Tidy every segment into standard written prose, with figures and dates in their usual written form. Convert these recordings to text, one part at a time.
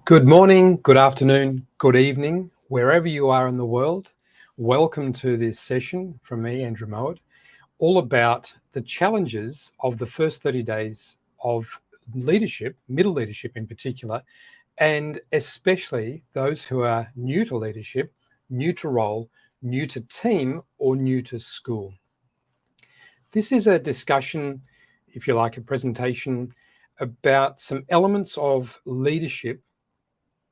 Good morning, good afternoon, good evening, wherever you are in the world. Welcome to this session from me, Andrew Mowat, all about the challenges of the first 30 days of leadership, middle leadership in particular, and especially those who are new to leadership, new to role, new to team, or new to school. This is a discussion, if you like, a presentation about some elements of leadership,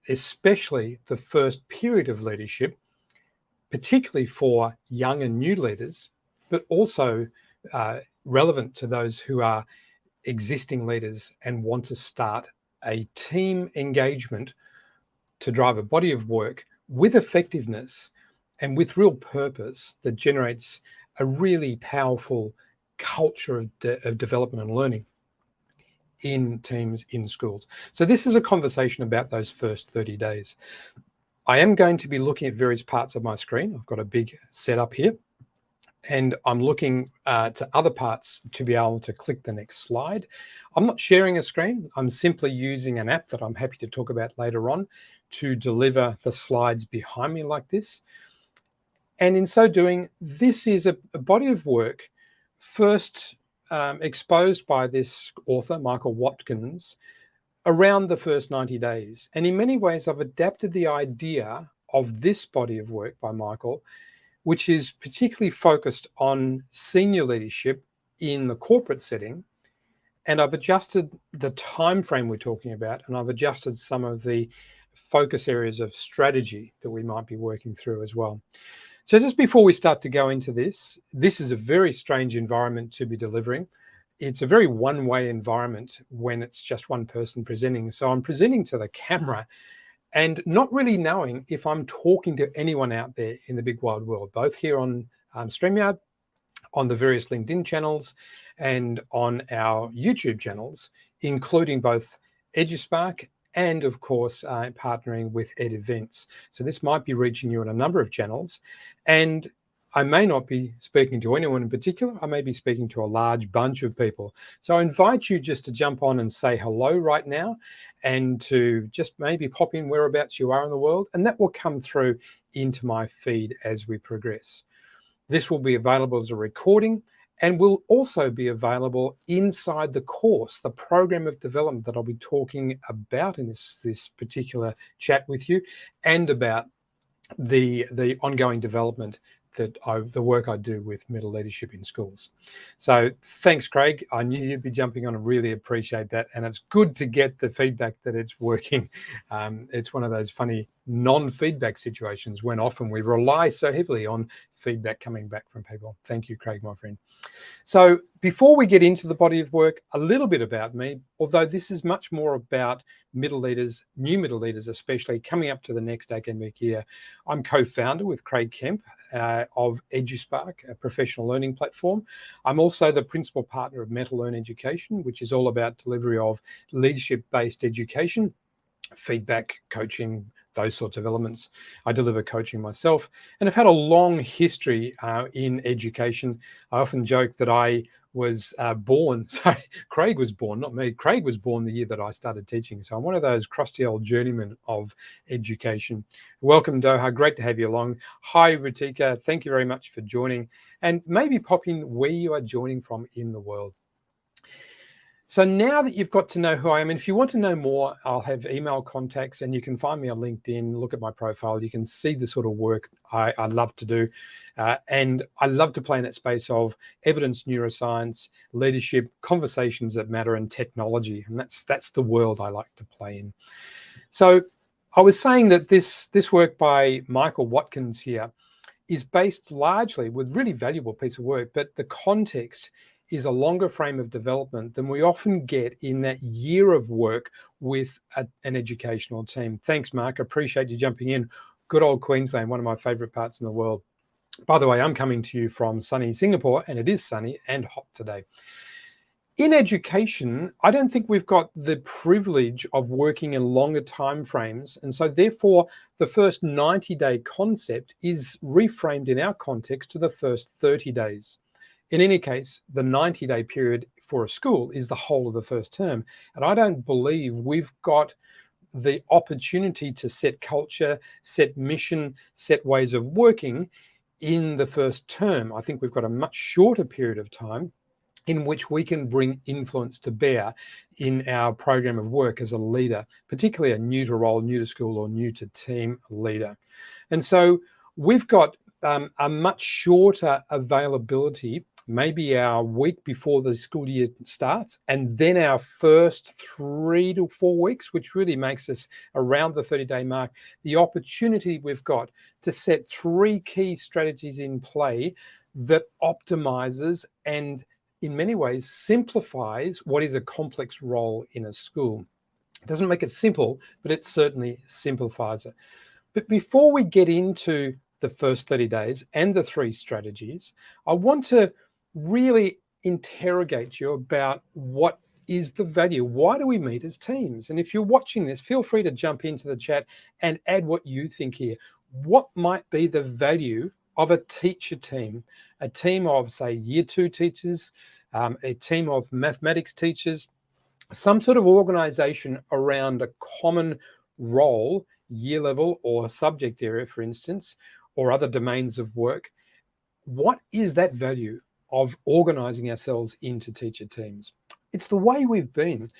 especially the first period of leadership, particularly for young and new leaders, but also relevant to those who are existing leaders and want to start a team engagement to drive a body of work with effectiveness and with real purpose that generates a really powerful culture of development and learning in teams, in schools. So this is a conversation about those first 30 days. I am going to be looking at various parts of my screen. I've got a big setup here, and I'm looking to other parts to be able to click the next slide. I'm not sharing a screen. I'm simply using an app that I'm happy to talk about later on to deliver the slides behind me like this. And in so doing, this is a body of work first exposed by this author, Michael Watkins, around the first 90 days. And in many ways, I've adapted the idea of this body of work by Michael, which is particularly focused on senior leadership in the corporate setting. And I've adjusted the time frame we're talking about, and I've adjusted some of the focus areas of strategy that we might be working through as well. So just before we start to go into this is a very strange environment to be delivering. It's a very one-way environment when it's just one person presenting. So I'm presenting to the camera and not really knowing if I'm talking to anyone out there in the big wide world, both here on StreamYard, on the various LinkedIn channels, and on our YouTube channels, including both EduSpark and, of course, partnering with Ed Events. So this might be reaching you on a number of channels, and I may not be speaking to anyone in particular. I may be speaking to a large bunch of people. So I invite you just to jump on and say hello right now, and to just maybe pop in whereabouts you are in the world, and that will come through into my feed as we progress. This will be available as a recording and will also be available inside the course, the program of development that I'll be talking about in this particular chat with you, and about the ongoing development that the work I do with middle leadership in schools. So thanks, Craig. I knew you'd be jumping on. I really appreciate that. And it's good to get the feedback that it's working. It's one of those funny non-feedback situations when often we rely so heavily on feedback coming back from people. Thank you, Craig, my friend. So before we get into the body of work, a little bit about me, although this is much more about middle leaders, new middle leaders, especially coming up to the next academic year. I'm co-founder with Craig Kemp of EduSpark, a professional learning platform. I'm also the principal partner of Mental Learn Education, which is all about delivery of leadership-based education, feedback, coaching, those sorts of elements. I deliver coaching myself, and I've had a long history in education. I often joke that I was born, sorry, Craig was born, not me. Craig was born the year that I started teaching. So I'm one of those crusty old journeymen of education. Welcome, Doha. Great to have you along. Hi, Ritika. Thank you very much for joining. And maybe pop in where you are joining from in the world. So now that you've got to know who I am, and if you want to know more, I'll have email contacts, and you can find me on LinkedIn, look at my profile. You can see the sort of work I love to do. And I love to play in that space of evidence, neuroscience, leadership, conversations that matter, and technology. And that's the world I like to play in. So I was saying that this work by Michael Watkins here is based largely with really valuable piece of work, but the context is a longer frame of development than we often get in that year of work with an educational team. Thanks, Mark. I appreciate you jumping in. Good old Queensland, one of my favorite parts in the world. By the way, I'm coming to you from sunny Singapore, and it is sunny and hot today. In education, I don't think we've got the privilege of working in longer timeframes. And so therefore, the first 90-day concept is reframed in our context to the first 30 days. In any case, the 90-day period for a school is the whole of the first term. And I don't believe we've got the opportunity to set culture, set mission, set ways of working in the first term. I think we've got a much shorter period of time in which we can bring influence to bear in our program of work as a leader, particularly a new to role, new to school, or new to team leader. And so we've got a much shorter availability, maybe our week before the school year starts, and then our first 3 to 4 weeks, which really makes us around the 30-day mark, the opportunity we've got to set 3 key strategies in play that optimizes and in many ways simplifies what is a complex role in a school. It doesn't make it simple, but it certainly simplifies it. But before we get into the first 30 days and the 3 strategies, I want to really interrogate you about what is the value. Why do we meet as teams? And if you're watching this, feel free to jump into the chat and add what you think here. What might be the value of a teacher team, a team of, say, year 2 teachers, a team of mathematics teachers, some sort of organization around a common role, year level or subject area, for instance, or other domains of work. What is that value of organizing ourselves into teacher teams? It's the way we've been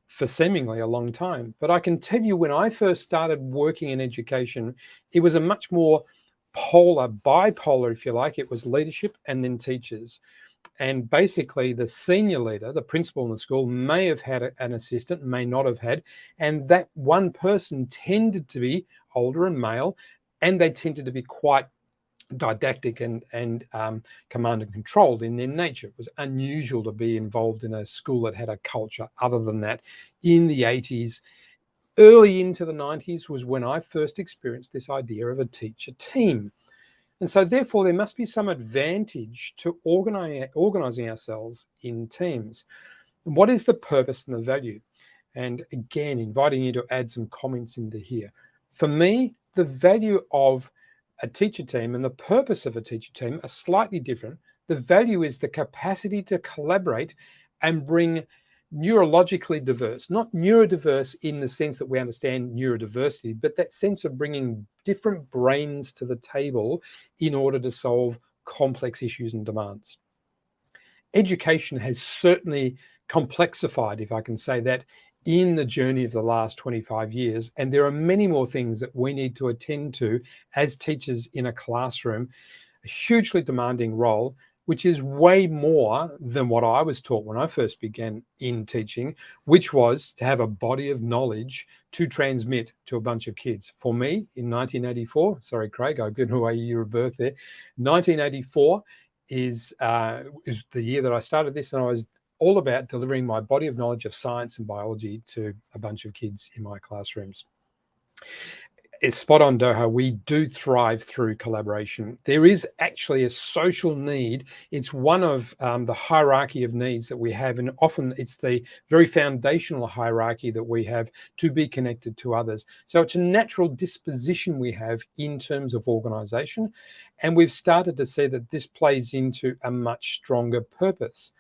for seemingly a long time. But I can tell you, when I first started working in education, it was a much more bipolar, if you like. It was leadership and then teachers. And basically the senior leader, the principal in the school, may have had an assistant, may not have had. And that one person tended to be older and male, and they tended to be quite didactic and command and controlled in their nature. It was unusual to be involved in a school that had a culture other than that. In the 80s, early into the 90s was when I first experienced this idea of a teacher team. And so therefore there must be some advantage to organizing ourselves in teams. And what is the purpose and the value? And again, inviting you to add some comments into here. For me, the value of a teacher team and the purpose of a teacher team are slightly different. The value is the capacity to collaborate and bring neurologically diverse, not neurodiverse in the sense that we understand neurodiversity, but that sense of bringing different brains to the table in order to solve complex issues and demands. Education has certainly complexified, if I can say that, in the journey of the last 25 years. And there are many more things that we need to attend to as teachers in a classroom, a hugely demanding role, which is way more than what I was taught when I first began in teaching, which was to have a body of knowledge to transmit to a bunch of kids. For me, in 1984, sorry, Craig, I've given away your year of birth there. 1984 is the year that I started this, and I was all about delivering my body of knowledge of science and biology to a bunch of kids in my classrooms. It's spot on, Doha. We do thrive through collaboration. There is actually a social need. It's one of the hierarchy of needs that we have, and often it's the very foundational hierarchy that we have to be connected to others. So it's a natural disposition we have in terms of organization, and we've started to see that this plays into a much stronger purpose.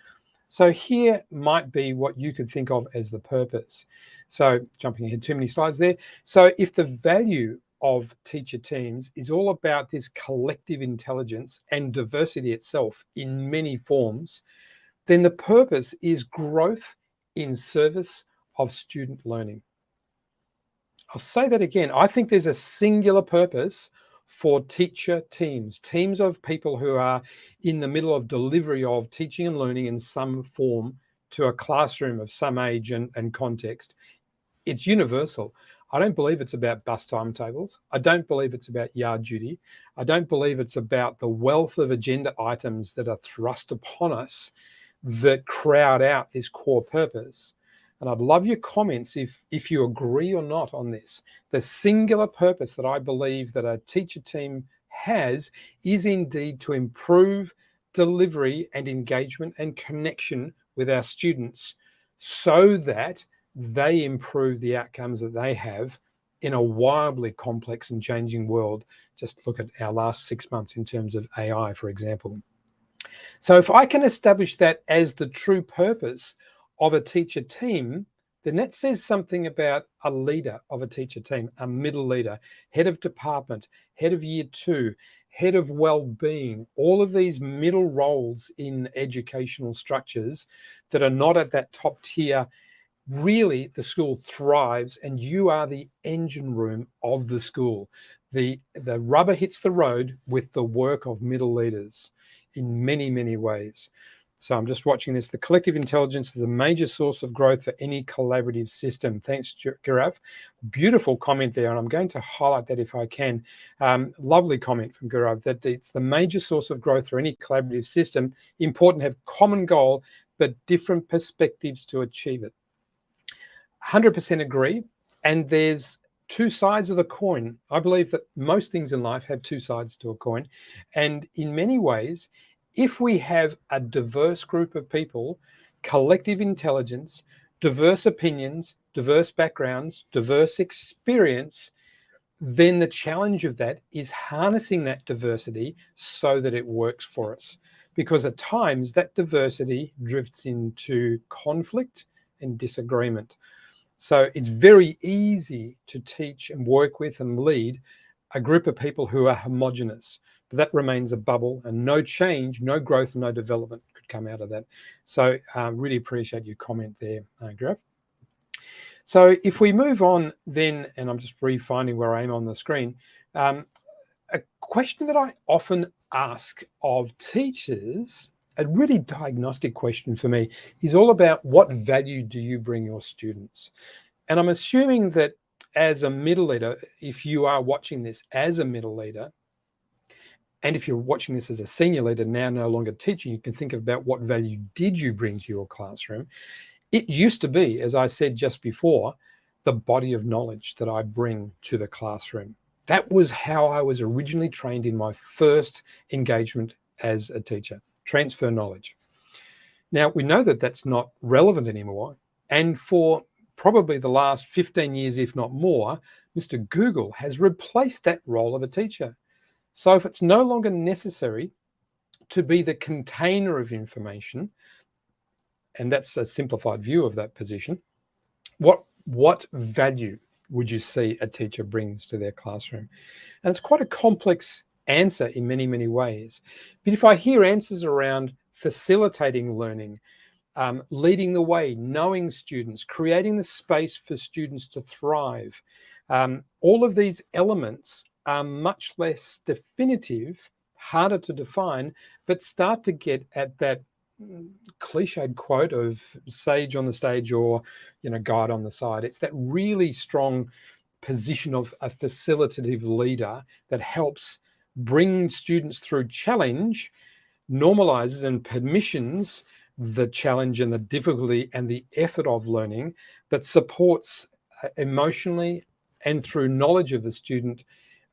So here might be what you could think of as the purpose. So jumping ahead too many slides there. So if the value of teacher teams is all about this collective intelligence and diversity itself in many forms, then the purpose is growth in service of student learning. I'll say that again. I think there's a singular purpose for teacher teams, teams of people who are in the middle of delivery of teaching and learning in some form to a classroom of some age and context. It's universal. I don't believe it's about bus timetables. I don't believe it's about yard duty. I don't believe it's about the wealth of agenda items that are thrust upon us that crowd out this core purpose. And I'd love your comments if you agree or not on this. The singular purpose that I believe that a teacher team has is indeed to improve delivery and engagement and connection with our students so that they improve the outcomes that they have in a wildly complex and changing world. Just look at our last 6 months in terms of AI, for example. So if I can establish that as the true purpose of a teacher team, then that says something about a leader of a teacher team, a middle leader, head of department, head of year 2, head of well-being, all of these middle roles in educational structures that are not at that top tier. Really, the school thrives, and you are the engine room of the school. The rubber hits the road with the work of middle leaders in many, many ways. So I'm just watching this. The collective intelligence is a major source of growth for any collaborative system. Thanks, Girav. Beautiful comment there, and I'm going to highlight that if I can. Lovely comment from Girav, that it's the major source of growth for any collaborative system. Important to have common goal, but different perspectives to achieve it. 100% agree. And there's two sides of the coin. I believe that most things in life have two sides to a coin. And in many ways, if we have a diverse group of people, collective intelligence, diverse opinions, diverse backgrounds, diverse experience, then the challenge of that is harnessing that diversity so that it works for us. Because at times that diversity drifts into conflict and disagreement. So it's very easy to teach and work with and lead a group of people who are homogenous, but that remains a bubble, and no change, no growth, no development could come out of that. So really appreciate your comment there, Graf. So if we move on then, and I'm just refinding where I am on the screen, a question that I often ask of teachers, a really diagnostic question for me, is all about what value do you bring your students? And I'm assuming that as a middle leader, if you are watching this as a middle leader, and if you're watching this as a senior leader, now no longer teaching, you can think about what value did you bring to your classroom. It used to be, as I said just before, the body of knowledge that I bring to the classroom. That was how I was originally trained in my first engagement as a teacher, transfer knowledge. Now, we know that that's not relevant anymore. And for probably the last 15 years, if not more, Mr. Google has replaced that role of a teacher. So if it's no longer necessary to be the container of information, and that's a simplified view of that position, what value would you see a teacher brings to their classroom? And it's quite a complex answer in many, many ways. But if I hear answers around facilitating learning, leading the way, knowing students, creating the space for students to thrive, all of these elements are much less definitive, harder to define, but start to get at that cliched quote of sage on the stage or guide on the side. It's that really strong position of a facilitative leader that helps bring students through challenge, normalizes and permissions the challenge and the difficulty and the effort of learning, but supports emotionally and through knowledge of the student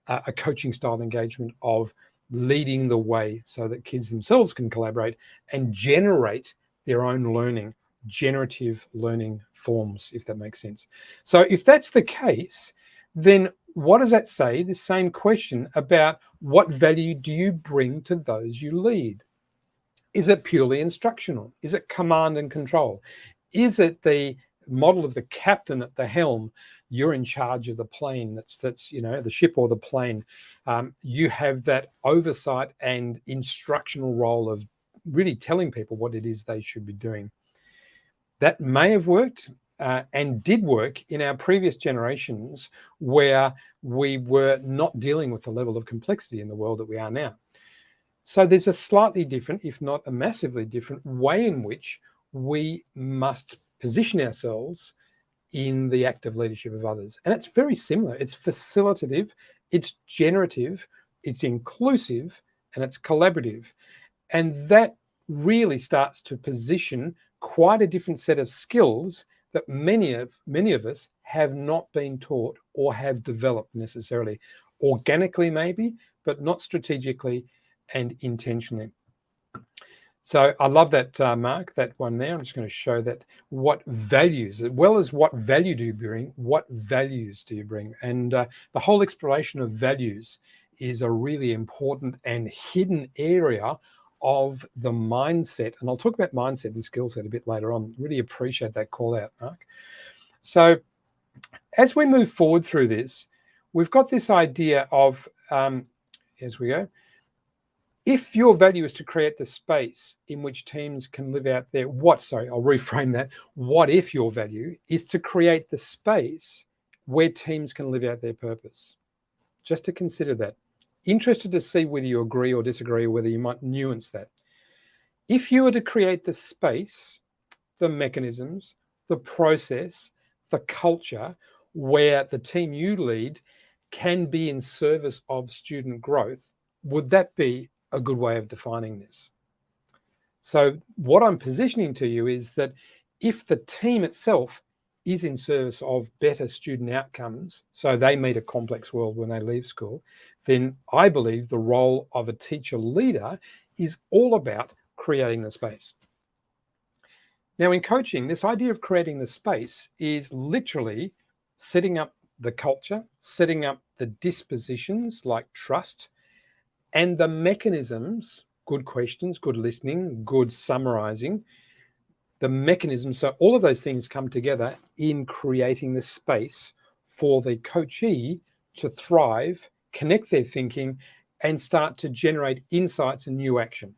a coaching style engagement of leading the way so that kids themselves can collaborate and generate their own learning, generative learning forms, if that makes sense. So if that's the case, then what does that say? The same question about what value do you bring to those you lead? Is it purely instructional? Is it command and control? Is it the model of the captain at the helm? You're in charge of the plane. That's the ship or the plane. You have that oversight and instructional role of really telling people what it is they should be doing. That may have worked and did work in our previous generations where we were not dealing with the level of complexity in the world that we are now. So there's a slightly different, if not a massively different, way in which we must position ourselves in the active leadership of others. And it's very similar. It's facilitative, it's generative, it's inclusive, and it's collaborative. And that really starts to position quite a different set of skills that many of us have not been taught or have developed necessarily. Organically maybe, but not strategically and intentionally. So I love that, Mark, that one there. I'm just going to show that what values, as well as what value do you bring, what values do you bring? And the whole exploration of values is a really important and hidden area of the mindset. And I'll talk about mindset and skill set a bit later on. Really appreciate that call out, Mark. So as we move forward through this, we've got this idea of, as we go, if your value is to create the space in which teams can live out their I'll reframe that. What if your value is to create the space where teams can live out their purpose? Just to consider that. Interested to see whether you agree or disagree, or whether you might nuance that. If you were to create the space, the mechanisms, the process, the culture where the team you lead can be in service of student growth, would that be a good way of defining this? So what I'm positioning to you is that if the team itself is in service of better student outcomes, so they meet a complex world when they leave school, then I believe the role of a teacher leader is all about creating the space. Now, in coaching, this idea of creating the space is literally setting up the culture, setting up the dispositions like trust, and the mechanisms, good questions, good listening, good summarizing, the mechanisms. So all of those things come together in creating the space for the coachee to thrive, connect their thinking, and start to generate insights and new action.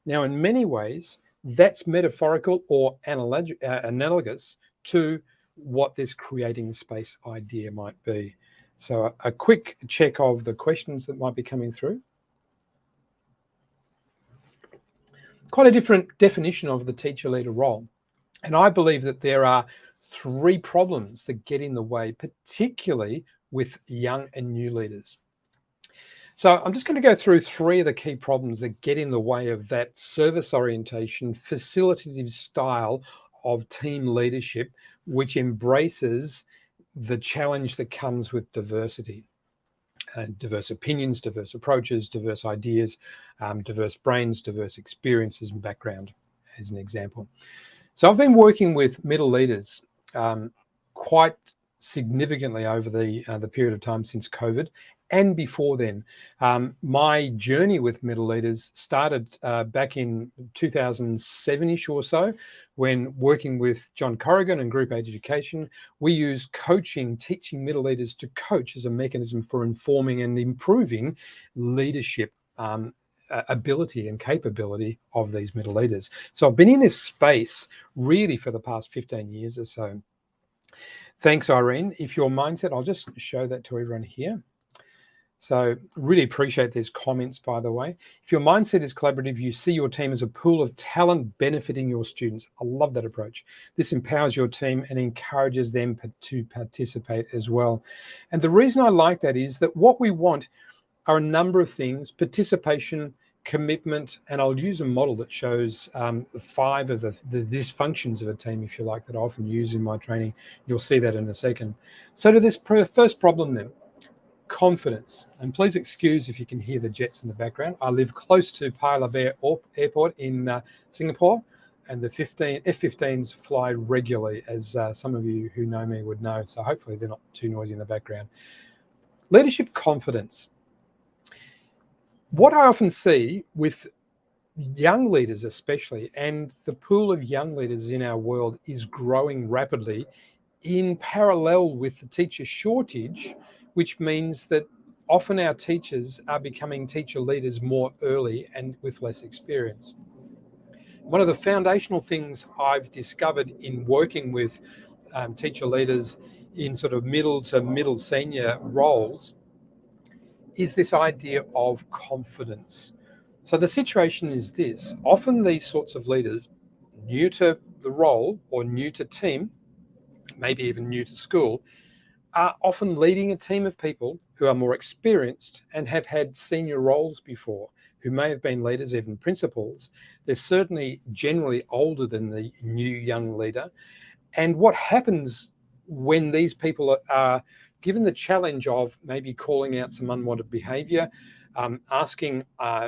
Now, in many ways, that's metaphorical or analogous to what this creating space idea might be. So a quick check of the questions that might be coming through. Quite a different definition of the teacher leader role. And I believe that there are three problems that get in the way, particularly with young and new leaders. So I'm just going to go through three of the key problems that get in the way of that service orientation, facilitative style of team leadership, which embraces the challenge that comes with diversity. Diverse opinions, diverse approaches, diverse ideas, diverse brains, diverse experiences and background, as an example. So I've been working with middle leaders quite significantly over the period of time since COVID and before then. My journey with middle leaders started back in 2007-ish or so, when working with John Corrigan and Group Education, we used coaching, teaching middle leaders to coach as a mechanism for informing and improving leadership ability and capability of these middle leaders. So I've been in this space really for the past 15 years or so. Thanks, Irene. If your mindset, I'll just show that to everyone here. So really appreciate these comments, by the way. If your mindset is collaborative, you see your team as a pool of talent benefiting your students. I love that approach. This empowers your team and encourages them to participate as well. And the reason I like that is that what we want are a number of things: participation, commitment, and I'll use a model that shows 5 of the dysfunctions of a team, if you like, that I often use in my training. You'll see that in a second. So to this first problem then, confidence. And please excuse if you can hear the jets in the background. I live close to Paya Lebar Airport in Singapore, and the F-15s fly regularly, as some of you who know me would know. So hopefully they're not too noisy in the background. Leadership confidence. What I often see with young leaders especially, and the pool of young leaders in our world is growing rapidly in parallel with the teacher shortage, which means that often our teachers are becoming teacher leaders more early and with less experience. One of the foundational things I've discovered in working with teacher leaders in sort of middle to middle senior roles is this idea of confidence. So the situation is this: often these sorts of leaders, new to the role or new to team, maybe even new to school, are often leading a team of people who are more experienced and have had senior roles before, who may have been leaders, even principals. They're certainly generally older than the new young leader. And what happens when these people are given the challenge of maybe calling out some unwanted behavior, asking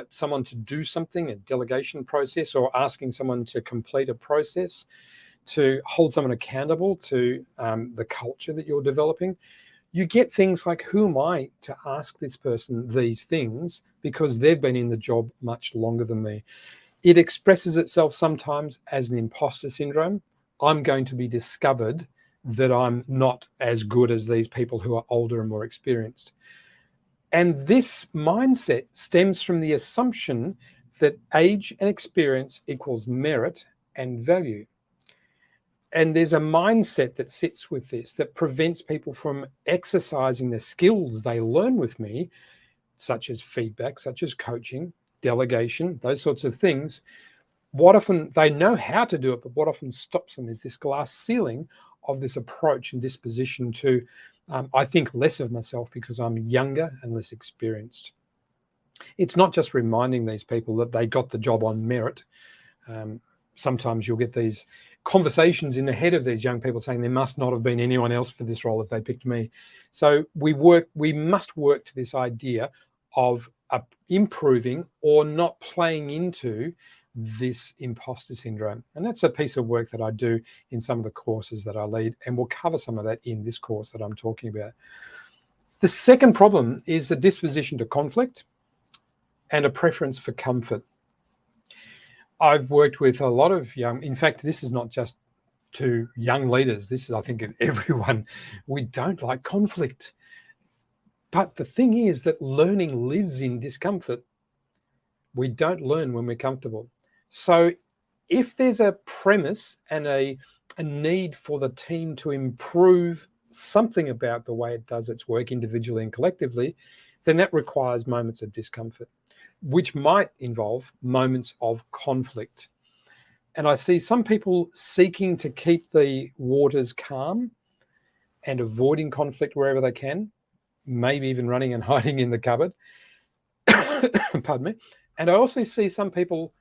someone to do something, a delegation process, or asking someone to complete a process, to hold someone accountable to the culture that you're developing, you get things like, who am I to ask this person these things, because they've been in the job much longer than me. It expresses itself sometimes as an imposter syndrome. I'm going to be discovered that I'm not as good as these people who are older and more experienced. And this mindset stems from the assumption that age and experience equals merit and value. And there's a mindset that sits with this that prevents people from exercising the skills they learn with me, such as feedback, such as coaching, delegation, those sorts of things. What often they know how to do it, but what often stops them is this glass ceiling of this approach and disposition to, I think less of myself because I'm younger and less experienced. It's not just reminding these people that they got the job on merit. Sometimes you'll get these conversations in the head of these young people saying there must not have been anyone else for this role if they picked me. So we must work to this idea of improving or not playing into this imposter syndrome. And that's a piece of work that I do in some of the courses that I lead, and we'll cover some of that in this course that I'm talking about. The second problem is the disposition to conflict and a preference for comfort. I've worked with a lot of young, in fact, this is not just to young leaders, this is, I think, in everyone. We don't like conflict. But the thing is that learning lives in discomfort. We don't learn when we're comfortable. So if there's a premise and a need for the team to improve something about the way it does its work individually and collectively, then that requires moments of discomfort, which might involve moments of conflict. And I see some people seeking to keep the waters calm and avoiding conflict wherever they can, maybe even running and hiding in the cupboard. Pardon me. And I also see some people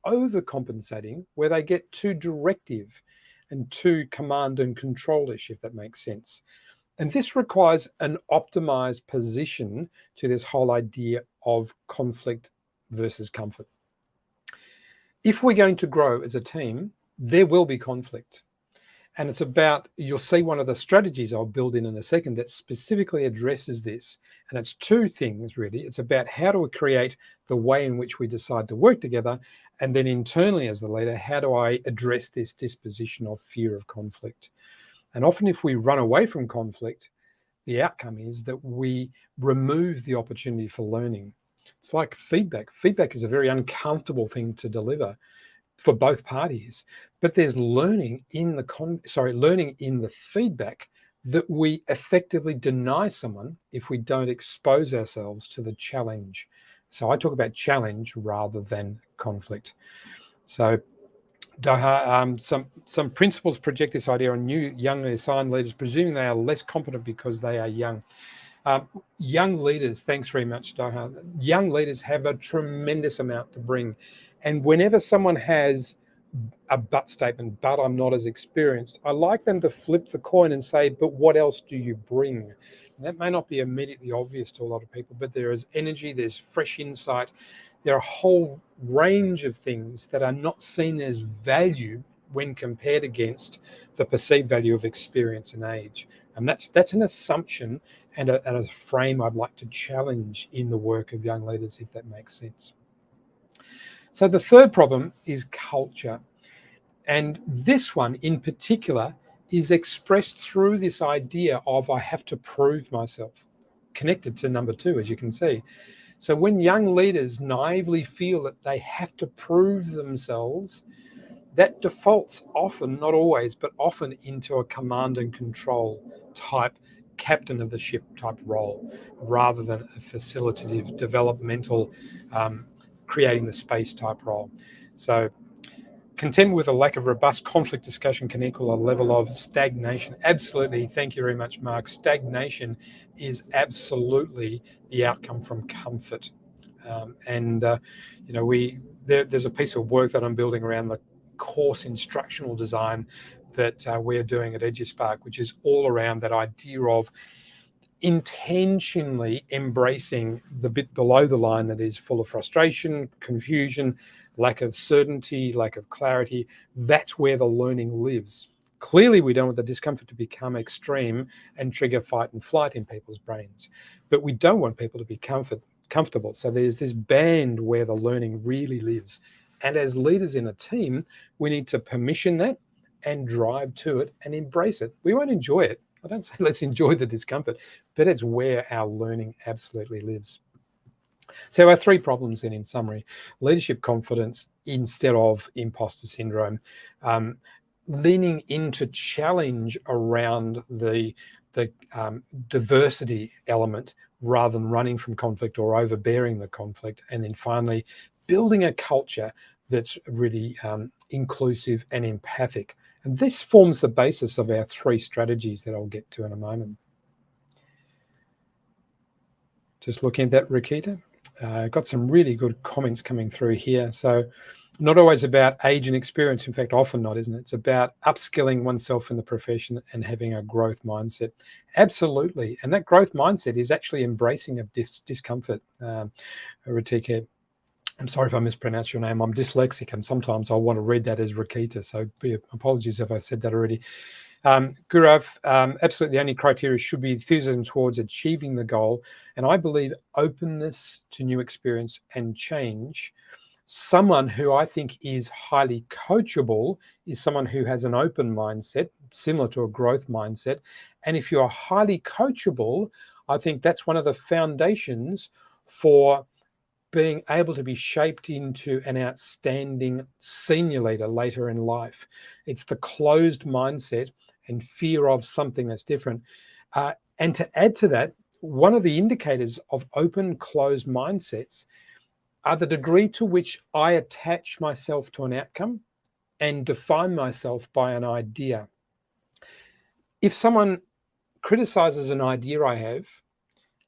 overcompensating where they get too directive and too command and control-ish, if that makes sense. And this requires an optimized position to this whole idea of conflict versus comfort. If we're going to grow as a team, there will be conflict. And it's about, you'll see one of the strategies I'll build in a second that specifically addresses this. And it's two things, really. It's about how do we create the way in which we decide to work together. And then internally as the leader, how do I address this disposition of fear of conflict? And often if we run away from conflict, the outcome is that we remove the opportunity for learning. It's like feedback. Feedback is a very uncomfortable thing to deliver for both parties, but there's learning in the feedback that we effectively deny someone if we don't expose ourselves to the challenge. So I talk about challenge rather than conflict. So Doha, some principles project this idea on new young assigned leaders, presuming they are less competent because they are young. Young leaders, thanks very much, Doha. Young leaders have a tremendous amount to bring. And whenever someone has a but statement, but I'm not as experienced, I like them to flip the coin and say, but what else do you bring? And that may not be immediately obvious to a lot of people, but there is energy, there's fresh insight. There are a whole range of things that are not seen as value when compared against the perceived value of experience and age. And that's an assumption and a frame I'd like to challenge in the work of young leaders, if that makes sense. So the third problem is culture. And this one in particular is expressed through this idea of I have to prove myself, connected to number two, as you can see. So when young leaders naively feel that they have to prove themselves, that defaults often, not always, but often into a command and control type, captain of the ship type role, rather than a facilitative, developmental, creating the space type role. So contentment with a lack of robust conflict discussion can equal a level of stagnation. Absolutely. Thank you very much, Mark. Stagnation is absolutely the outcome from comfort. There's a piece of work that I'm building around the course instructional design that we're doing at EduSpark, which is all around that idea of intentionally embracing the bit below the line that is full of frustration, confusion, lack of certainty, lack of clarity. That's where the learning lives. Clearly, we don't want the discomfort to become extreme and trigger fight and flight in people's brains, but we don't want people to be comfortable. So there's this band where the learning really lives. And as leaders in a team, we need to permission that and drive to it and embrace it. We won't enjoy it. I don't say let's enjoy the discomfort, but it's where our learning absolutely lives. So our three problems then, in summary: leadership confidence instead of imposter syndrome, leaning into challenge around the diversity element rather than running from conflict or overbearing the conflict, and then finally building a culture that's really inclusive and empathic. And this forms the basis of our three strategies that I'll get to in a moment. Just looking at that, Rakita. Got some really good comments coming through here. So not always about age and experience. In fact, often not, isn't it? It's about upskilling oneself in the profession and having a growth mindset. Absolutely. And that growth mindset is actually embracing of discomfort. Ratika, I'm sorry if I mispronounced your name. I'm dyslexic, and sometimes I want to read that as Rakita. So apologies if I said that already. Gurav, absolutely the only criteria should be enthusiasm towards achieving the goal. And I believe openness to new experience and change. Someone who I think is highly coachable is someone who has an open mindset, similar to a growth mindset. And if you're highly coachable, I think that's one of the foundations for being able to be shaped into an outstanding senior leader later in life. It's the closed mindset and fear of something that's different. And to add to that, one of the indicators of open, closed mindsets are the degree to which I attach myself to an outcome and define myself by an idea. If someone criticizes an idea I have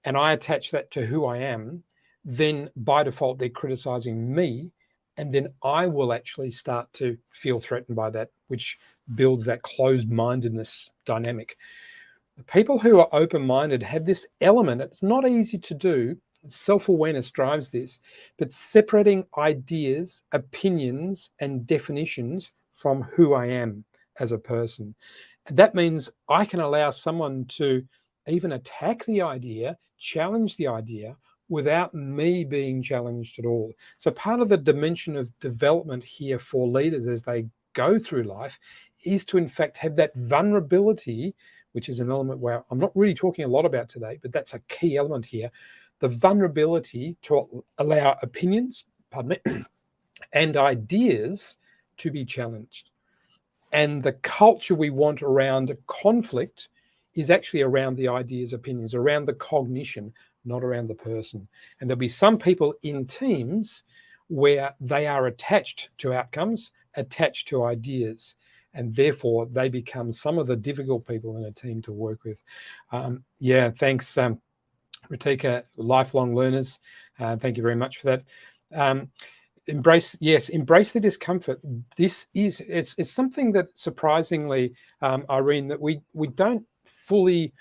and I attach that to who I am, then by default, they're criticizing me. And then I will actually start to feel threatened by that, which builds that closed-mindedness dynamic. The people who are open-minded have this element. It's not easy to do. Self-awareness drives this, but separating ideas, opinions, and definitions from who I am as a person. That means I can allow someone to even attack the idea, challenge the idea, without me being challenged at all. So part of the dimension of development here for leaders as they go through life is to, in fact, have that vulnerability, which is an element where I'm not really talking a lot about today, but that's a key element here. The vulnerability to allow opinions, pardon me, and ideas to be challenged. And the culture we want around conflict is actually around the ideas, opinions, around the cognition, not around the person. And there'll be some people in teams where they are attached to outcomes, attached to ideas, and therefore they become some of the difficult people in a team to work with. Yeah, thanks, Ratika, lifelong learners. Thank you very much for that. Embrace the discomfort. It's something that surprisingly, Irene, that we don't fully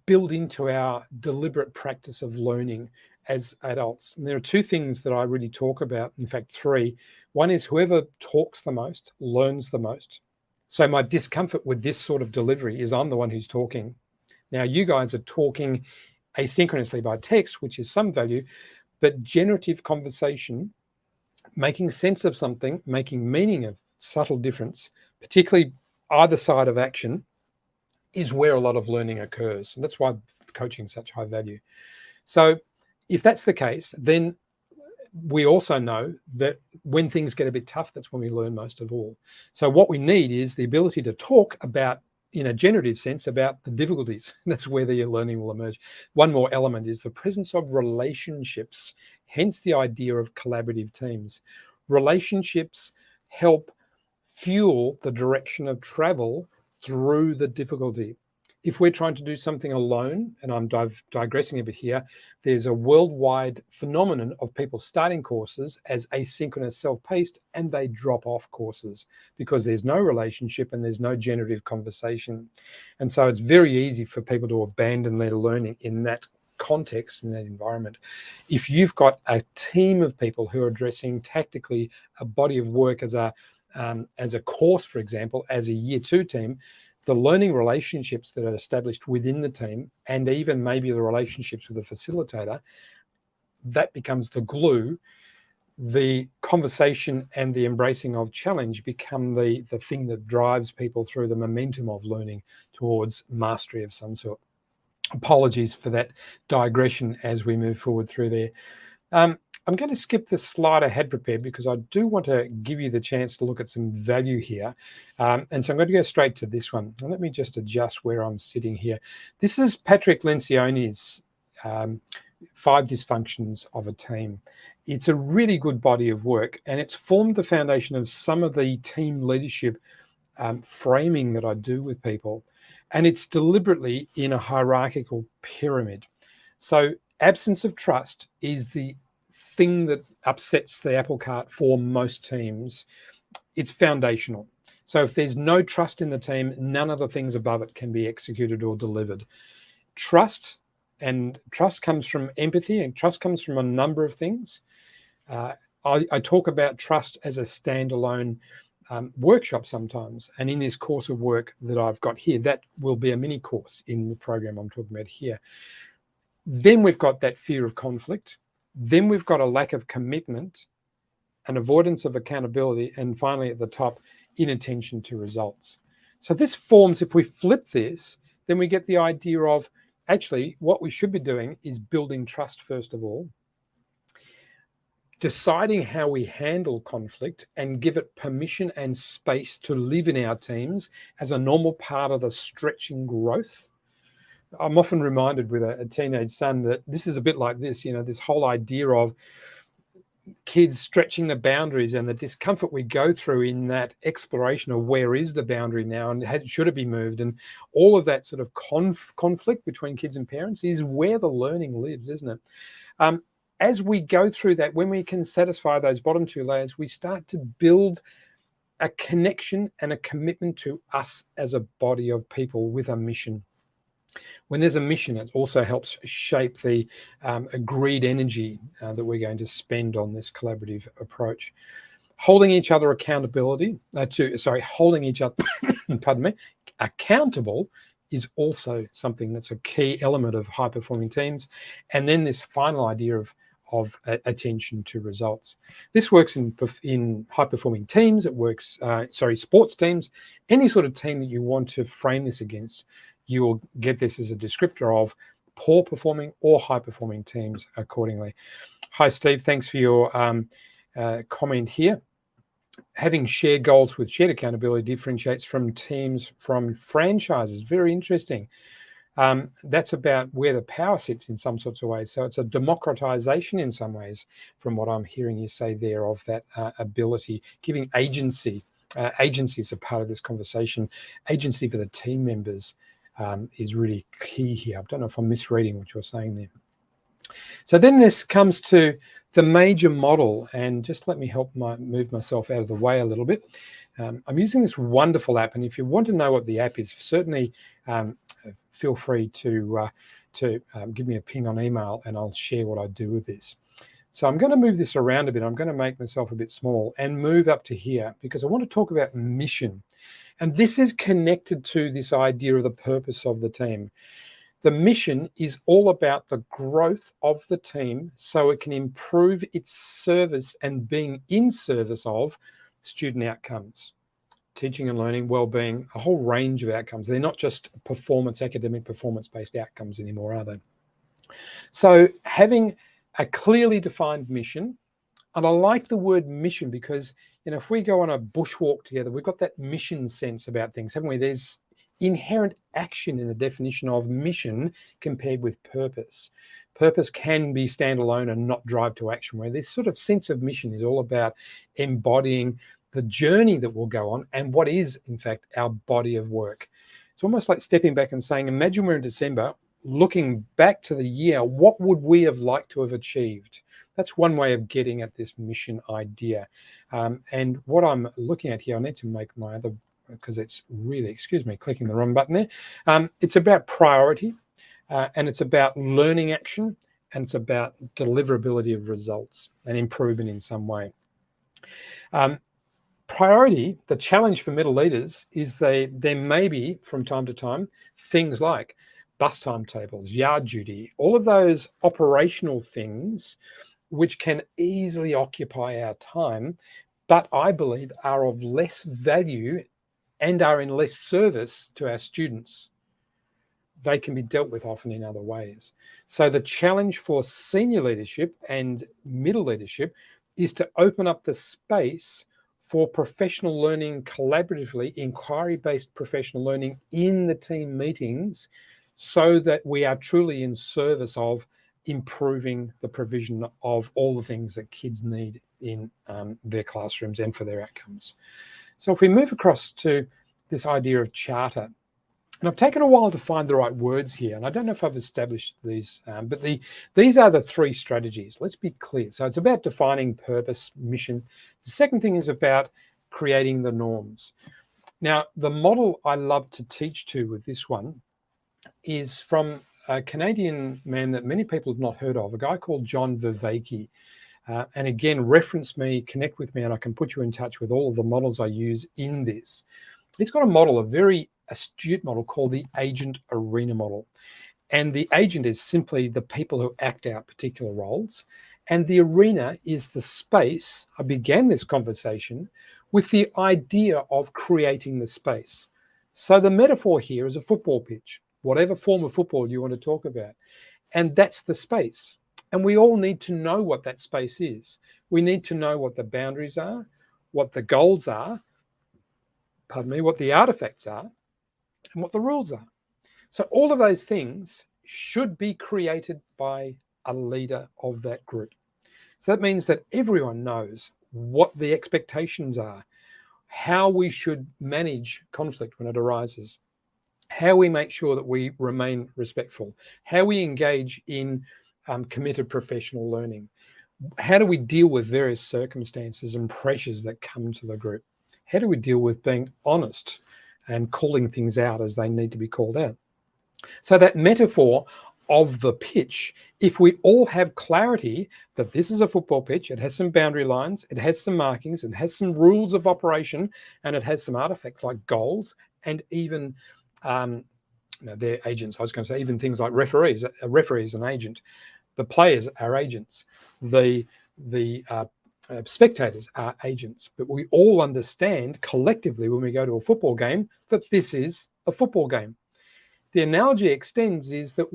build into our deliberate practice of learning as adults. And there are two things that I really talk about, in fact, three. One is whoever talks the most learns the most. So my discomfort with this sort of delivery is I'm the one who's talking. Now, you guys are talking asynchronously by text, which is some value, but generative conversation, making sense of something, making meaning of subtle difference, particularly either side of action, is where a lot of learning occurs. And that's why coaching is such high value. So if that's the case, then we also know that when things get a bit tough, that's when we learn most of all. So what we need is the ability to talk about, in a generative sense, about the difficulties. That's where the learning will emerge. One more element is the presence of relationships, hence the idea of collaborative teams. Relationships help fuel the direction of travel through the difficulty. If we're trying to do something alone, and I'm digressing a bit here, there's a worldwide phenomenon of people starting courses as asynchronous self-paced and they drop off courses because there's no relationship and there's no generative conversation. And so it's very easy for people to abandon their learning in that context, in that environment. If you've got a team of people who are addressing tactically a body of work as a course, for example, as a year 2 team, the learning relationships that are established within the team, and even maybe the relationships with the facilitator, that becomes the glue the conversation and the embracing of challenge become the thing that drives people through the momentum of learning towards mastery of some sort. Apologies for that digression as we move forward through there. I'm going to skip the slide I had prepared because I do want to give you the chance to look at some value here. And so I'm going to go straight to this one. And let me just adjust where I'm sitting here. This is Patrick Lencioni's 5 Dysfunctions of a Team. It's a really good body of work, and it's formed the foundation of some of the team leadership framing that I do with people. And it's deliberately in a hierarchical pyramid. So absence of trust is the thing that upsets the apple cart for most teams. It's foundational. So if there's no trust in the team, none of the things above it can be executed or delivered. Trust comes from empathy, and trust comes from a number of things. I talk about trust as a standalone workshop sometimes, and in this course of work that I've got here, that will be a mini course in the program I'm talking about here. Then we've got that fear of conflict. Then we've got a lack of commitment, an avoidance of accountability, and finally at the top, inattention to results. So this forms, if we flip this, then we get the idea of actually what we should be doing is building trust first of all, deciding how we handle conflict and give it permission and space to live in our teams as a normal part of the stretching growth. I'm often reminded with a teenage son that this is a bit like this, this whole idea of kids stretching the boundaries and the discomfort we go through in that exploration of where is the boundary now and should it be moved, and all of that sort of conflict between kids and parents is where the learning lives, isn't it? As we go through that, when we can satisfy those bottom 2 layers, we start to build a connection and a commitment to us as a body of people with a mission. When there's a mission, it also helps shape the agreed energy that we're going to spend on this collaborative approach. Holding each other holding each other, pardon me, accountable is also something that's a key element of high-performing teams. And then this final idea of attention to results. This works in high-performing teams. It works, sports teams, any sort of team that you want to frame this against. You will get this as a descriptor of poor performing or high performing teams accordingly. Hi, Steve. Thanks for your comment here. Having shared goals with shared accountability differentiates from teams from franchises. Very interesting. That's about where the power sits in some sorts of ways. So it's a democratization in some ways from what I'm hearing you say there of that ability, giving agency. Agency is a part of this conversation. Agency for the team members is really key here. I don't know if I'm misreading what you're saying there. So then this comes to the major model, and just let me help move myself out of the way a little bit. I'm using this wonderful app, and if you want to know what the app is, certainly feel free to give me a ping on email, and I'll share what I do with this. So I'm going to move this around a bit. I'm going to make myself a bit small and move up to here because I want to talk about mission. And this is connected to this idea of the purpose of the team. The mission is all about the growth of the team so it can improve its service and being in service of student outcomes, teaching and learning, well-being, a whole range of outcomes. They're not just academic performance-based outcomes anymore, are they? So having a clearly defined mission, and I like the word mission because, if we go on a bushwalk together, we've got that mission sense about things, haven't we? There's inherent action in the definition of mission compared with purpose. Purpose can be standalone and not drive to action, where this sort of sense of mission is all about embodying the journey that we'll go on and what is, in fact, our body of work. It's almost like stepping back and saying, imagine we're in December, looking back to the year, what would we have liked to have achieved? That's one way of getting at this mission idea. And what I'm looking at here, I need to make my other, because it's really, clicking the wrong button there. It's about priority, and it's about learning action, and it's about deliverability of results and improvement in some way. Priority, the challenge for middle leaders is there may be, from time to time, things like bus timetables, yard duty, all of those operational things which can easily occupy our time, but I believe are of less value and are in less service to our students. They can be dealt with often in other ways. So the challenge for senior leadership and middle leadership is to open up the space for professional learning collaboratively, inquiry-based professional learning in the team meetings, so that we are truly in service of improving the provision of all the things that kids need in their classrooms and for their outcomes. So if we move across to this idea of charter, and I've taken a while to find the right words here, and I don't know if I've established these, but these are the three strategies. Let's be clear. So it's about defining purpose, mission. The second thing is about creating the norms. Now, the model I love to teach to with this one is from a Canadian man that many people have not heard of, a guy called John Vervaeke. And again, reference me, connect with me, and I can put you in touch with all of the models I use in this. He's got a model, a very astute model called the agent arena model. And the agent is simply the people who act out particular roles. And the arena is the space. I began this conversation with the idea of creating the space. So the metaphor here is a football pitch, whatever form of football you want to talk about. And that's the space. And we all need to know what that space is. We need to know what the boundaries are, what the goals are, what the artifacts are, and what the rules are. So all of those things should be created by a leader of that group. So that means that everyone knows what the expectations are, how we should manage conflict when it arises, how we make sure that we remain respectful, how we engage in committed professional learning, how do we deal with various circumstances and pressures that come to the group, how do we deal with being honest and calling things out as they need to be called out. So that metaphor of the pitch, if we all have clarity that this is a football pitch, it has some boundary lines, it has some markings, it has some rules of operation, and it has some artifacts like goals and even they're agents. I was going to say even things like referees. A referee is an agent. The players are agents. The spectators are agents. But we all understand collectively when we go to a football game that this is a football game. The analogy extends is that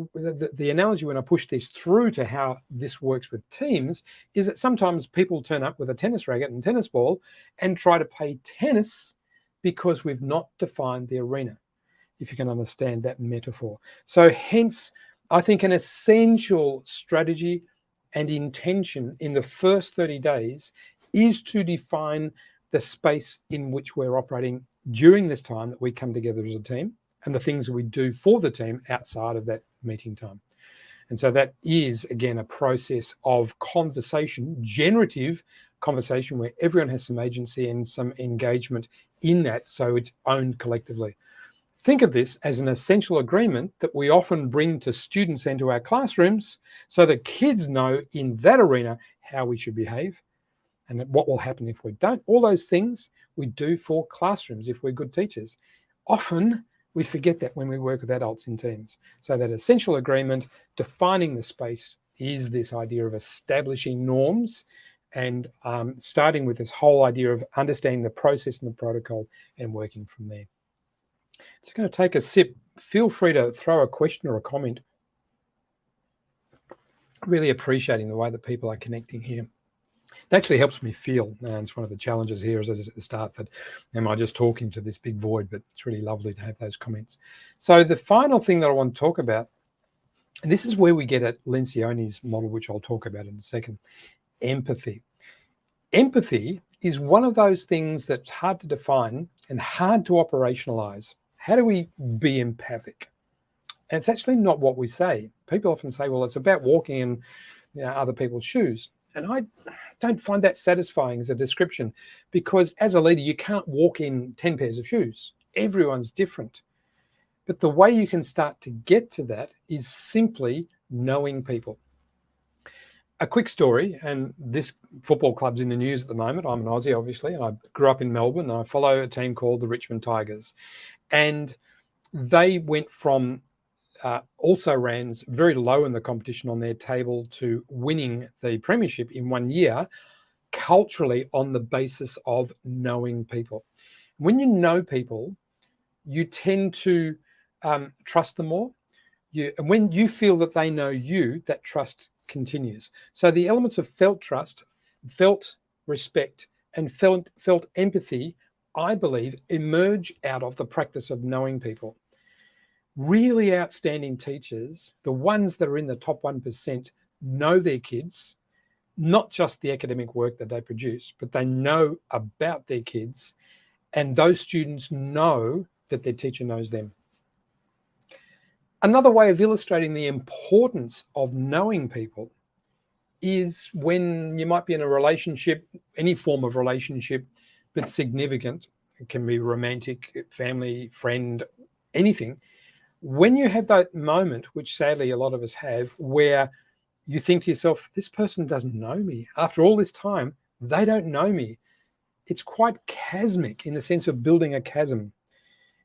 the analogy when I push this through to how this works with teams is that sometimes people turn up with a tennis racket and tennis ball and try to play tennis because we've not defined the arena, if you can understand that metaphor. So hence, I think an essential strategy and intention in the first 30 days is to define the space in which we're operating during this time that we come together as a team, and the things that we do for the team outside of that meeting time. And so that is, again, a process of conversation, generative conversation, where everyone has some agency and some engagement in that, so it's owned collectively. Think of this as an essential agreement that we often bring to students and to our classrooms so that kids know in that arena how we should behave and what will happen if we don't. All those things we do for classrooms if we're good teachers. Often we forget that when we work with adults in teams. So that essential agreement, defining the space, is this idea of establishing norms and starting with this whole idea of understanding the process and the protocol and working from there. Just going to take a sip. Feel free to throw a question or a comment. Really appreciating the way that people are connecting here. It actually helps me feel, and it's one of the challenges here, as I said at the start, that am I just talking to this big void, but it's really lovely to have those comments. So the final thing that I want to talk about, and this is where we get at Lencioni's model, which I'll talk about in a second, empathy. Empathy is one of those things that's hard to define and hard to operationalize. How do we be empathic? And it's actually not what we say. People often say, well, it's about walking in other people's shoes. And I don't find that satisfying as a description, because as a leader, you can't walk in 10 pairs of shoes. Everyone's different. But the way you can start to get to that is simply knowing people. A quick story, and this football club's in the news at the moment. I'm an Aussie, obviously, and I grew up in Melbourne, and I follow a team called the Richmond Tigers. And they went from also ran very low in the competition on their table to winning the premiership in 1 year, culturally on the basis of knowing people. When you know people, you tend to trust them more. And when you feel that they know you, that trust continues. So the elements of felt trust, felt respect, and felt empathy, I believe, emerge out of the practice of knowing people. Really outstanding teachers, the ones that are in the top 1%, know their kids, not just the academic work that they produce, but they know about their kids, and those students know that their teacher knows them. Another way of illustrating the importance of knowing people is when you might be in a relationship, any form of relationship, but significant. It can be romantic, family, friend, anything. When you have that moment, which sadly a lot of us have, where you think to yourself, this person doesn't know me. After all this time, they don't know me. It's quite chasmic in the sense of building a chasm.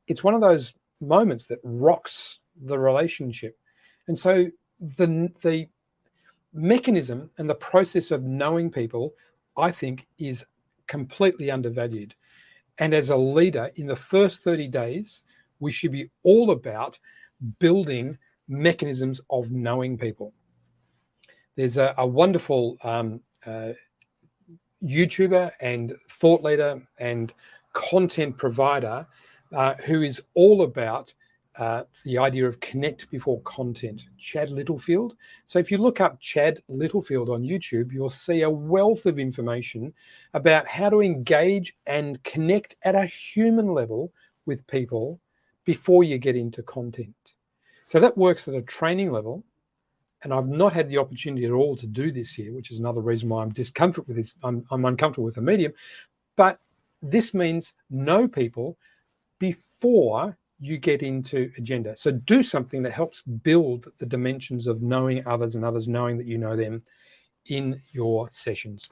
It's one of those moments that rocks the relationship. And so the mechanism and the process of knowing people, I think, is completely undervalued. And as a leader, in the first 30 days, we should be all about building mechanisms of knowing people. There's a wonderful YouTuber and thought leader and content provider who is all about the idea of connect before content, Chad Littlefield. So if you look up Chad Littlefield on YouTube, you'll see a wealth of information about how to engage and connect at a human level with people before you get into content. So that works at a training level. And I've not had the opportunity at all to do this here, which is another reason why I'm uncomfortable with the medium. But this means know people before you get into agenda. So do something that helps build the dimensions of knowing others and others knowing that you know them in your sessions.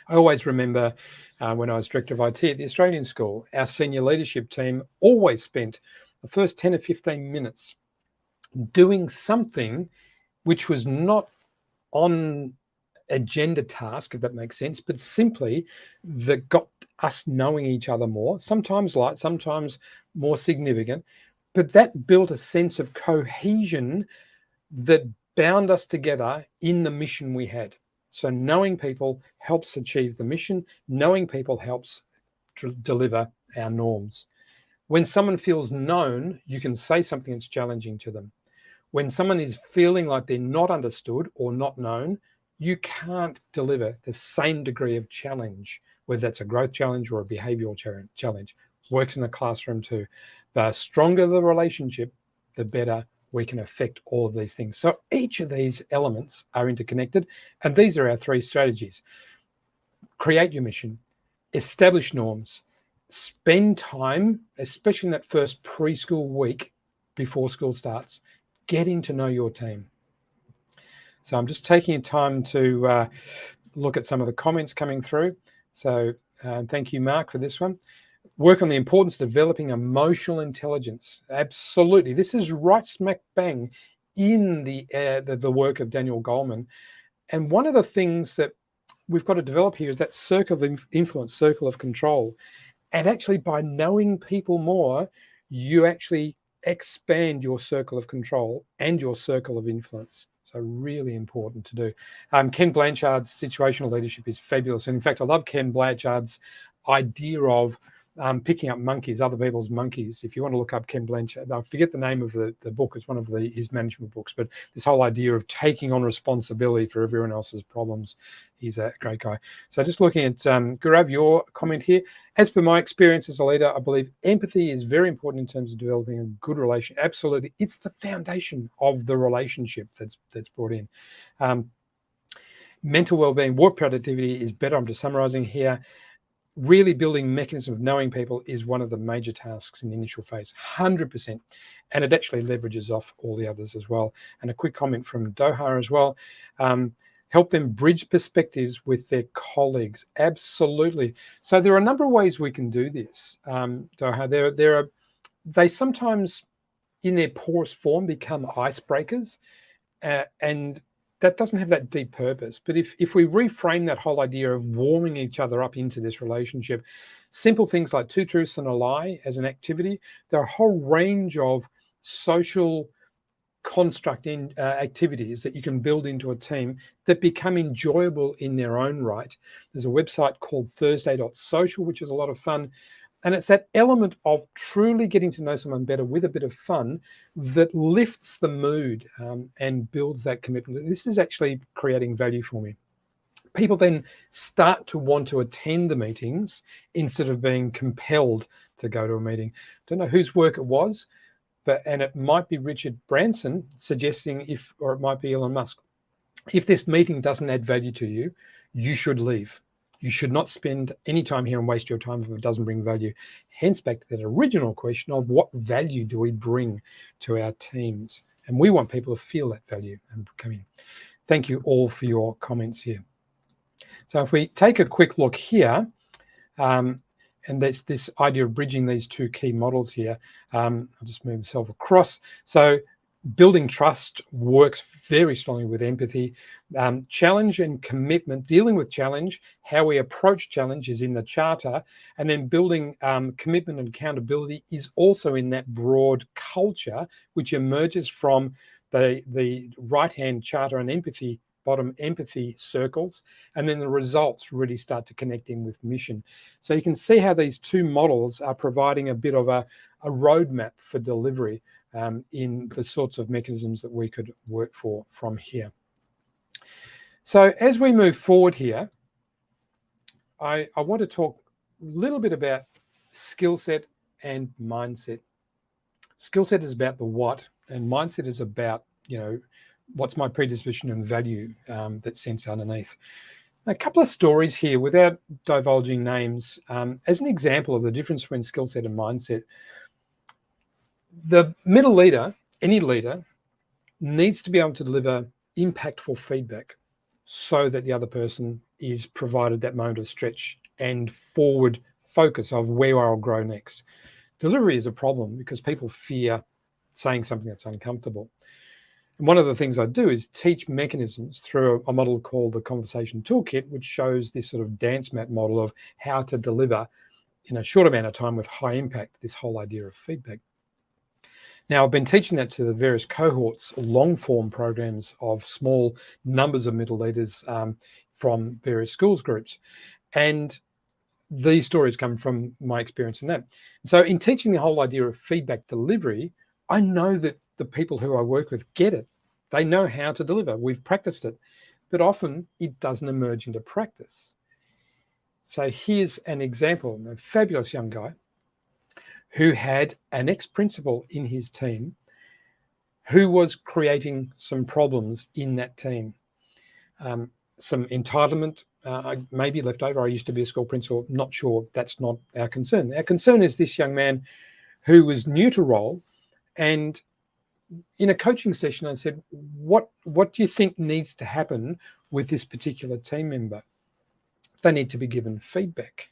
I always remember when I was director of IT at the Australian School, our senior leadership team always spent the first 10 or 15 minutes doing something which was not on agenda task, if that makes sense, but simply that got us knowing each other more, sometimes light, sometimes more significant, but that built a sense of cohesion that bound us together in the mission we had. So knowing people helps achieve the mission. Knowing people helps deliver our norms. When someone feels known, you can say something that's challenging to them. When someone is feeling like they're not understood or not known, you can't deliver the same degree of challenge, whether that's a growth challenge or a behavioral challenge. Works in the classroom too. The stronger the relationship, the better we can affect all of these things. So each of these elements are interconnected, and these are our three strategies. Create your mission, establish norms, spend time, especially in that first preschool week before school starts, getting to know your team. So I'm just taking time to look at some of the comments coming through. So thank you, Mark, for this one. Work on the importance of developing emotional intelligence. Absolutely. This is right smack bang in the work of Daniel Goleman. And one of the things that we've got to develop here is that circle of influence, circle of control. And actually, by knowing people more, you actually expand your circle of control and your circle of influence. So really important to do. Ken Blanchard's situational leadership is fabulous. And in fact, I love Ken Blanchard's idea of picking up monkeys, other people's monkeys. If you want to look up Ken Blanchard, I forget the name of the book. It's one of his management books, but this whole idea of taking on responsibility for everyone else's problems. He's a great guy. So just looking at Gaurav, your comment here. As per my experience as a leader, I believe empathy is very important in terms of developing a good relation. Absolutely. It's the foundation of the relationship that's brought in. Mental well-being, work productivity is better. I'm just summarizing here. Really building mechanism of knowing people is one of the major tasks in the initial phase, 100%. And it actually leverages off all the others as well. And a quick comment from Doha as well. Help them bridge perspectives with their colleagues. Absolutely. So there are a number of ways we can do this, Doha. They sometimes, in their poorest form, become icebreakers. And that doesn't have that deep purpose. But if we reframe that whole idea of warming each other up into this relationship, simple things like 2 truths and a lie as an activity, there are a whole range of social construct in activities that you can build into a team that become enjoyable in their own right. There's a website called Thursday.social, which is a lot of fun. And it's that element of truly getting to know someone better with a bit of fun that lifts the mood and builds that commitment. This is actually creating value for me. People then start to want to attend the meetings instead of being compelled to go to a meeting. Don't know whose work it was, and it might be Richard Branson suggesting or it might be Elon Musk. If this meeting doesn't add value to you, you should leave. You should not spend any time here and waste your time if it doesn't bring value. Hence back to that original question of what value do we bring to our teams? And we want people to feel that value and come in. Thank you all for your comments here. So if we take a quick look here, and that's this idea of bridging these 2 key models here. I'll just move myself across. So building trust works very strongly with empathy. Challenge and commitment, dealing with challenge, how we approach challenge is in the charter, and then building commitment and accountability is also in that broad culture, which emerges from the right-hand charter and empathy, bottom empathy circles, and then the results really start to connect in with mission. So you can see how these 2 models are providing a bit of a roadmap for delivery in the sorts of mechanisms that we could work for from here. So as we move forward here, I want to talk a little bit about skill set and mindset. Skill set is about the what, and mindset is about, what's my predisposition and value that sits underneath. A couple of stories here without divulging names. As an example of the difference between skill set and mindset, the middle leader, any leader, needs to be able to deliver impactful feedback so that the other person is provided that moment of stretch and forward focus of where I'll grow next. Delivery is a problem because people fear saying something that's uncomfortable. And one of the things I do is teach mechanisms through a model called the Conversation Toolkit, which shows this sort of dance mat model of how to deliver in a short amount of time with high impact, this whole idea of feedback. Now, I've been teaching that to the various cohorts, long form programs of small numbers of middle leaders from various schools groups. And these stories come from my experience in that. So in teaching the whole idea of feedback delivery, I know that the people who I work with get it. They know how to deliver. We've practiced it, but often it doesn't emerge into practice. So here's an example, a fabulous young guy who had an ex-principal in his team who was creating some problems in that team. Some entitlement maybe left over. I used to be a school principal, not sure. That's not our concern. Our concern is this young man who was new to role, and in a coaching session, I said, what do you think needs to happen with this particular team member? They need to be given feedback.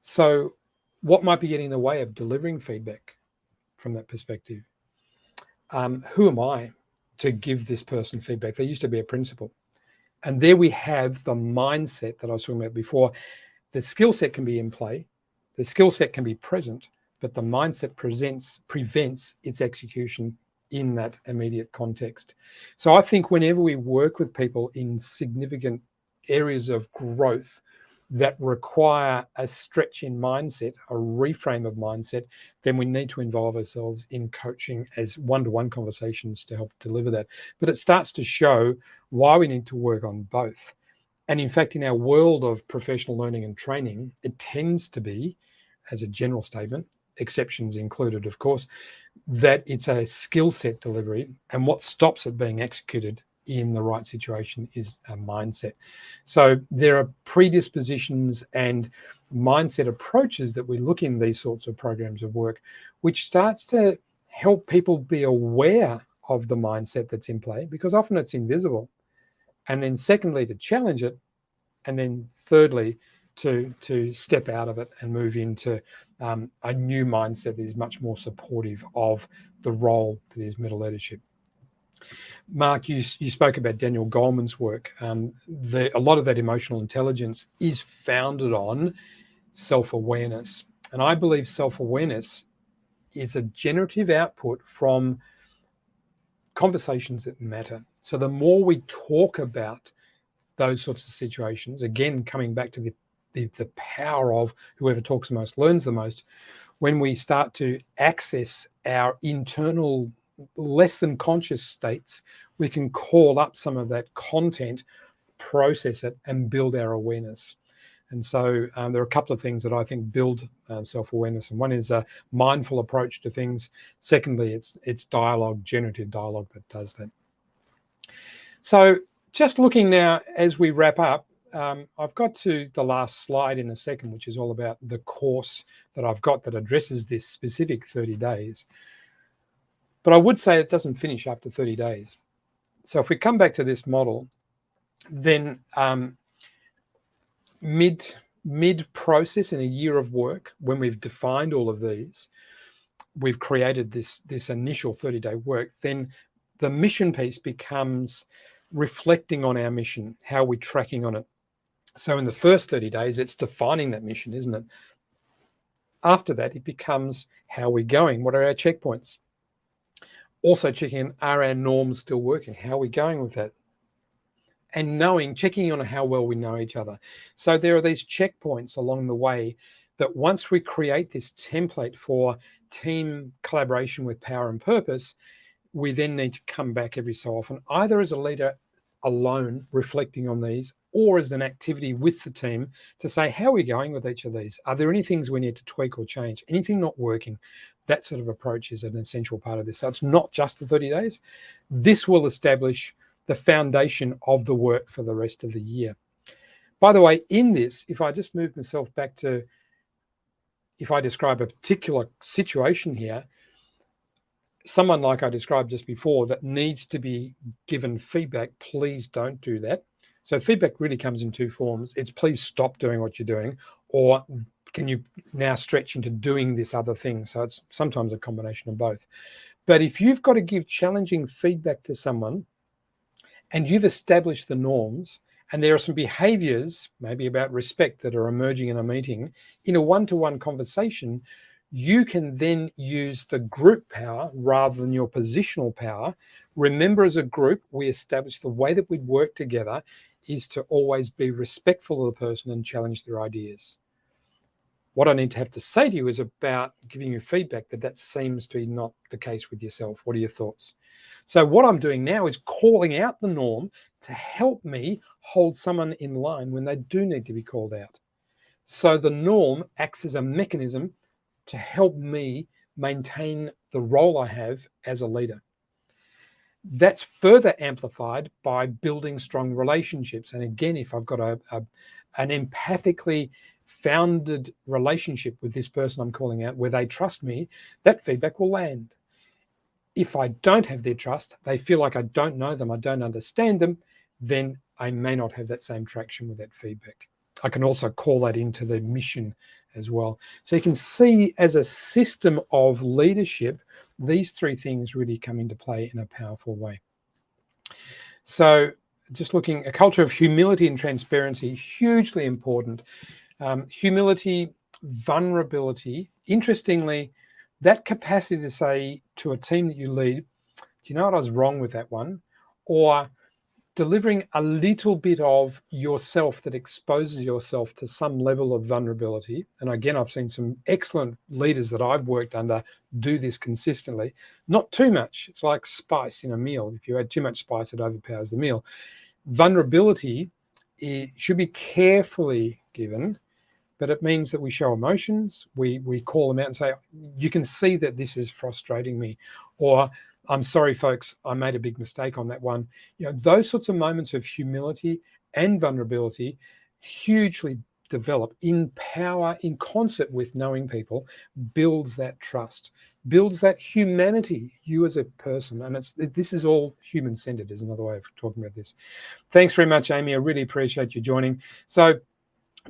So what might be getting in the way of delivering feedback from that perspective? Who am I to give this person feedback? They used to be a principal. And there we have the mindset that I was talking about before. The skill set can be in play, the skill set can be present, but the mindset prevents its execution in that immediate context. So I think whenever we work with people in significant areas of growth that require a stretch in mindset, a reframe of mindset, then we need to involve ourselves in coaching as one-to-one conversations to help deliver that. But it starts to show why we need to work on both. And in fact, in our world of professional learning and training, it tends to be, as a general statement, exceptions included, of course, that it's a skill set delivery, and what stops it being executed in the right situation is a mindset. So there are predispositions and mindset approaches that we look in these sorts of programs of work, which starts to help people be aware of the mindset that's in play, because often it's invisible. And then secondly, to challenge it. And then thirdly, to step out of it and move into a new mindset that is much more supportive of the role that is middle leadership. Mark, you spoke about Daniel Goleman's work. A lot of that emotional intelligence is founded on self-awareness. And I believe self-awareness is a generative output from conversations that matter. So the more we talk about those sorts of situations, again, coming back to the power of whoever talks the most learns the most, when we start to access our internal less than conscious states, we can call up some of that content, process it, and build our awareness. And so there are a couple of things that I think build self-awareness. And one is a mindful approach to things. Secondly, it's dialogue, generative dialogue that does that. So just looking now as we wrap up, I've got to the last slide in a second, which is all about the course that I've got that addresses this specific 30 days. But I would say it doesn't finish after 30 days. So if we come back to this model, then mid-process in a year of work, when we've defined all of these, we've created this initial 30-day work, then the mission piece becomes reflecting on our mission. How are we tracking on it? So in the first 30 days, it's defining that mission, isn't it? After that, it becomes how are we going? What are our checkpoints? Also checking in, are our norms still working? How are we going with that? And checking on how well we know each other. So there are these checkpoints along the way that once we create this template for team collaboration with power and purpose, we then need to come back every so often, either as a leader alone reflecting on these, or as an activity with the team to say, how are we going with each of these? Are there any things we need to tweak or change? Anything not working? That sort of approach is an essential part of this. So it's not just the 30 days. This will establish the foundation of the work for the rest of the year. By the way, in this, if I just move myself back to, if I describe a particular situation here, someone like I described just before that needs to be given feedback, please don't do that. So feedback really comes in two forms. It's please stop doing what you're doing, or can you now stretch into doing this other thing? So it's sometimes a combination of both. But if you've got to give challenging feedback to someone and you've established the norms, and there are some behaviors, maybe about respect, that are emerging in a meeting, in a one-to-one conversation, you can then use the group power rather than your positional power. Remember, as a group, we established the way that we'd work together is to always be respectful of the person and challenge their ideas. What I need to have to say to you is about giving you feedback that seems to be not the case with yourself. What are your thoughts? So what I'm doing now is calling out the norm to help me hold someone in line when they do need to be called out. So the norm acts as a mechanism to help me maintain the role I have as a leader. That's further amplified by building strong relationships. And again, if I've got an empathically founded relationship with this person I'm calling out where they trust me, that feedback will land. If I don't have their trust, they feel like I don't know them, I don't understand them, then I may not have that same traction with that feedback. I can also call that into the mission as well. So you can see, as a system of leadership, these three things really come into play in a powerful way. So just looking, a culture of humility and transparency, hugely important. Humility, vulnerability. Interestingly, that capacity to say to a team that you lead, do you know what, I was wrong with that one? Or delivering a little bit of yourself that exposes yourself to some level of vulnerability. And again, I've seen some excellent leaders that I've worked under do this consistently. Not too much. It's like spice in a meal. If you add too much spice, it overpowers the meal. Vulnerability should be carefully given, but it means that we show emotions. We call them out and say, you can see that this is frustrating me, or I'm sorry, folks, I made a big mistake on that one. You know, those sorts of moments of humility and vulnerability hugely develop in power, in concert with knowing people, builds that trust, builds that humanity, you as a person. And this is all human-centered, is another way of talking about this. Thanks very much, Amy. I really appreciate you joining. So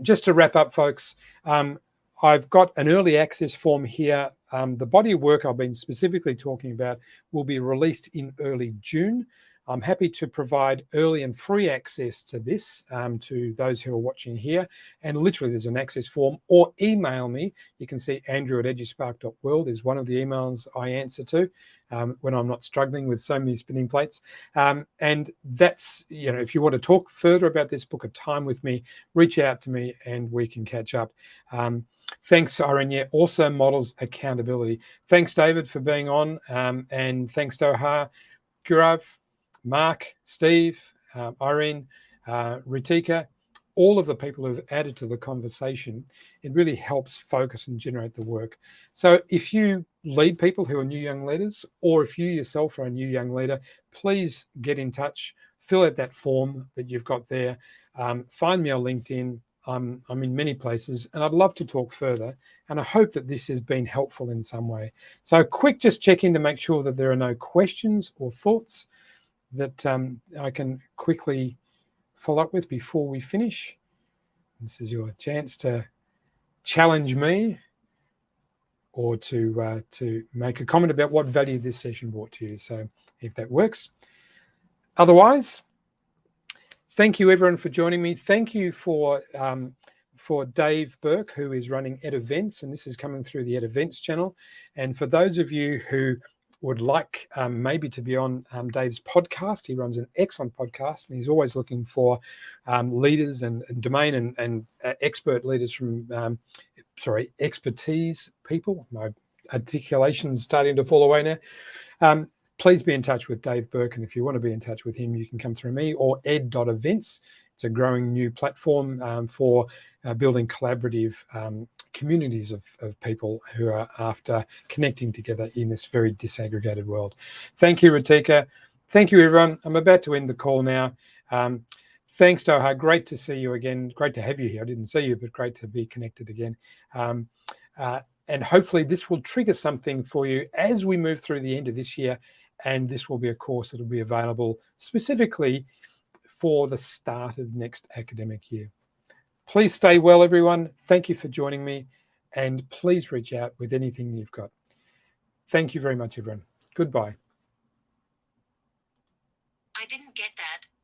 just to wrap up, folks, I've got an early access form here. The body of work I've been specifically talking about will be released in early June. I'm happy to provide early and free access to this to those who are watching here. And literally there's an access form, or email me. You can see andrew@eduspark.world is one of the emails I answer to when I'm not struggling with so many spinning plates. And that's, if you want to talk further about this, book a time with me, reach out to me and we can catch up. Thanks, Irene. Also models accountability. Thanks, David, for being on. And thanks, Doha, Gurav, Mark, Steve, Irene, Ritika, all of the people who've added to the conversation. It really helps focus and generate the work. So if you lead people who are new young leaders, or if you yourself are a new young leader, please get in touch, fill out that form that you've got there. Find me on LinkedIn. I'm in many places and I'd love to talk further. And I hope that this has been helpful in some way. So quick, just check in to make sure that there are no questions or thoughts that I can quickly follow up with before we finish. This is your chance to challenge me or to make a comment about what value this session brought to you. So if that works. Otherwise, thank you everyone for joining me. Thank you for Dave Burke, who is running Ed Events, and this is coming through the Ed Events channel. And for those of you who would like maybe to be on Dave's podcast, he runs an excellent podcast and he's always looking for leaders and domain and expert leaders from, expertise people. My articulation's starting to fall away now. Please be in touch with Dave Burke, and if you want to be in touch with him, you can come through me or ed.events. It's a growing new platform for building collaborative communities of people who are after connecting together in this very disaggregated world. Thank you, Ritika. Thank you, everyone. I'm about to end the call now. Thanks, Doha. Great to see you again. Great to have you here. I didn't see you, but great to be connected again. And hopefully this will trigger something for you as we move through the end of this year. And this will be a course that will be available specifically for the start of next academic year. Please stay well, everyone. Thank you for joining me. And please reach out with anything you've got. Thank you very much, everyone. Goodbye.